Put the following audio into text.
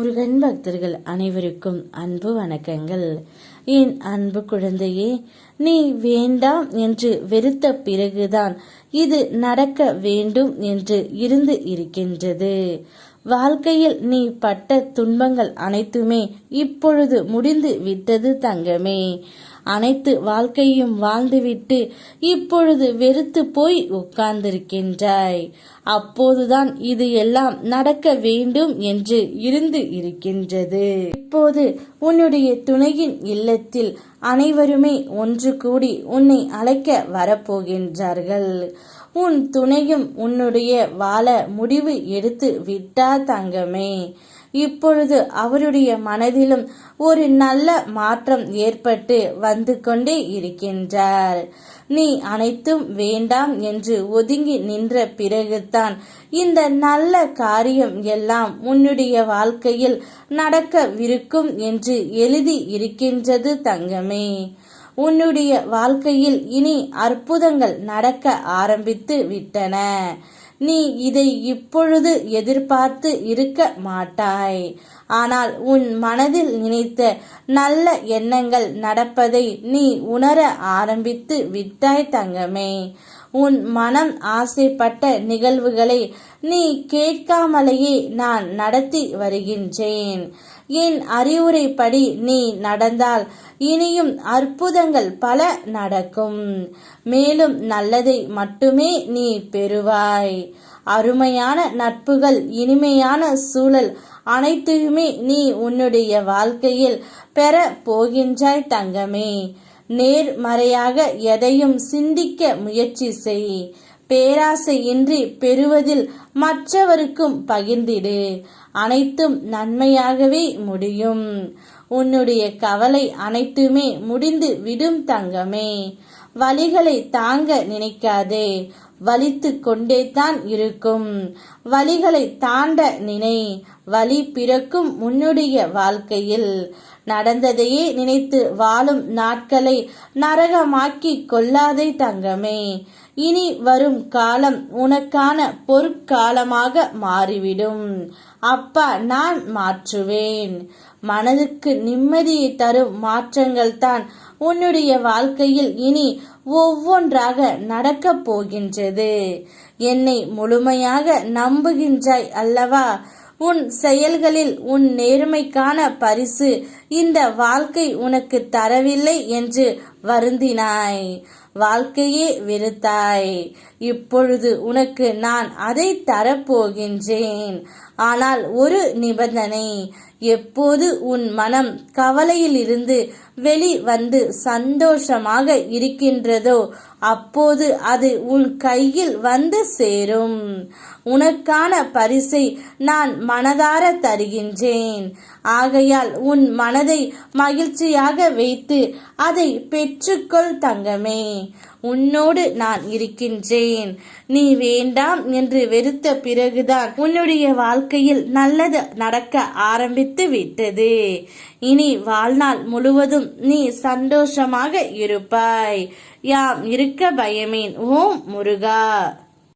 முருகன் பக்தர்கள் அனைவருக்கும் அன்பு வணக்கங்கள். என் அன்பு குழந்தையே, நீ வேண்டாம் என்று வெறுத்த பிறகுதான் இது நடக்க வேண்டும் என்று இருந்து இருக்கின்றது. வாழ்க்கையில் நீ பட்ட துன்பங்கள் அனைத்துமே இப்பொழுது முடிந்து விட்டது தங்கமே. அனைத்து வாழ்க்கையும் வாழ்ந்துவிட்டு இப்பொழுது வெறுத்து போய் உட்கார்ந்திருக்கின்றாய். அப்போதுதான் இது எல்லாம் நடக்க வேண்டும் என்று இருந்து இருக்கின்றது. இப்போது உன்னுடைய துணையின் இல்லத்தில் அனைவருமே ஒன்று கூடி உன்னை அழைக்க வரப்போகின்றார்கள். உன் துணையும் உன்னுடைய வாழ முடிவு எடுத்து விட்டார் தங்கமே. இப்பொழுது அவருடைய மனதிலும் ஒரு நல்ல மாற்றம் ஏற்பட்டு வந்து கொண்டே இருக்கின்றார். நீ அனைத்தும் வேண்டாம் என்று ஒதுங்கி நின்ற பிறகுதான் இந்த நல்ல காரியம் எல்லாம் உன்னுடைய வாழ்க்கையில் நடக்கவிருக்கும் என்று எழுதி இருக்கின்றது தங்கமே. உன்னுடைய வாழ்க்கையில் இனி அற்புதங்கள் நடக்க ஆரம்பித்து விட்டன. நீ இதை இப்பொழுது எதிர்பார்த்து இருக்க மாட்டாய். ஆனால் உன் மனதில் நினைத்த நல்ல எண்ணங்கள் நடப்பதை நீ உணர ஆரம்பித்து விட்டாய் தங்கமே. உன் மனம் ஆசைப்பட்ட நிகழ்வுகளை நீ கேட்காமலேயே நான் நடத்தி வருகின்றேன். என் அறிவுரைப்படி நீ நடந்தால் இனியும் அற்புதங்கள் பல நடக்கும். மேலும் நல்லதை மட்டுமே நீ பெறுவாய். அருமையான நட்புகள், இனிமையான சூழல் அனைத்தையுமே நீ உன்னுடைய வாழ்க்கையில் பெற போகின்றாய் தங்கமே. நேர்மறையாக எதையும் சிந்திக்க முயற்சி செய். பேராசையின்றி பெறுவதில் மற்றவருக்கும் பகிர்ந்திடு. அனைத்தும் நன்மையாகவே முடியும். உன்னுடைய கவலை அனைத்துமே முடிந்து விடும் தங்கமே. வலிகளை தாங்க நினைக்காதே, வலித்து கொண்டே தான் இருக்கும். வலிகளை தாண்ட நினை. வலி பிறக்கும் உன்னுடைய வாழ்க்கையில். நடந்ததையே நினைத்து வாழும் நாட்களை நரகமாக்கி கொள்ளாதே தங்கமே. இனி வரும் காலம் உனக்கான பொற்காலமாக மாறிவிடும். அப்பா நான் மாற்றுவேன். மனதுக்கு நிம்மதியை தரும் மாற்றங்கள் தான் உன்னுடைய வாழ்க்கையில் இனி ஒவ்வொன்றாக நடக்கப் போகின்றது. என்னை முழுமையாக நம்புகின்றாய் அல்லவா? உன் செயல்களில் உன் நேர்மைக்கான பரிசு இந்த வாழ்க்கை உனக்கு தரவில்லை என்று வருந்தினாய். வாழ்க்கையே வெறுத்தாய். இப்பொழுது உனக்கு நான் அதை தரப்போகின்றேன். ஆனால் ஒரு நிபந்தனை. எப்போது உன் மனம் கவலையிலிருந்து வெளிவந்து சந்தோஷமாக இருக்கின்றதோ அப்போது அது உன் கையில் வந்து சேரும். உனக்கான பரிசை நான் மனதார தருகின்றேன். ஆகையால் உன் மனதை மகிழ்ச்சியாக வைத்து அதை பெற்றுக்கொள் தங்கமே. உன்னோடு நான் இருக்கின்றேன். நீ வேண்டாம் என்று வெறுத்த பிறகுதான் உன்னுடைய வாழ்க்கையில் நல்லது நடக்க ஆரம்பித்து விட்டது. இனி வாழ்நாள் முழுவதும் நீ சந்தோஷமாக இருப்பாய். யாம் இருக்க பயமேன். ஓம் முருகா.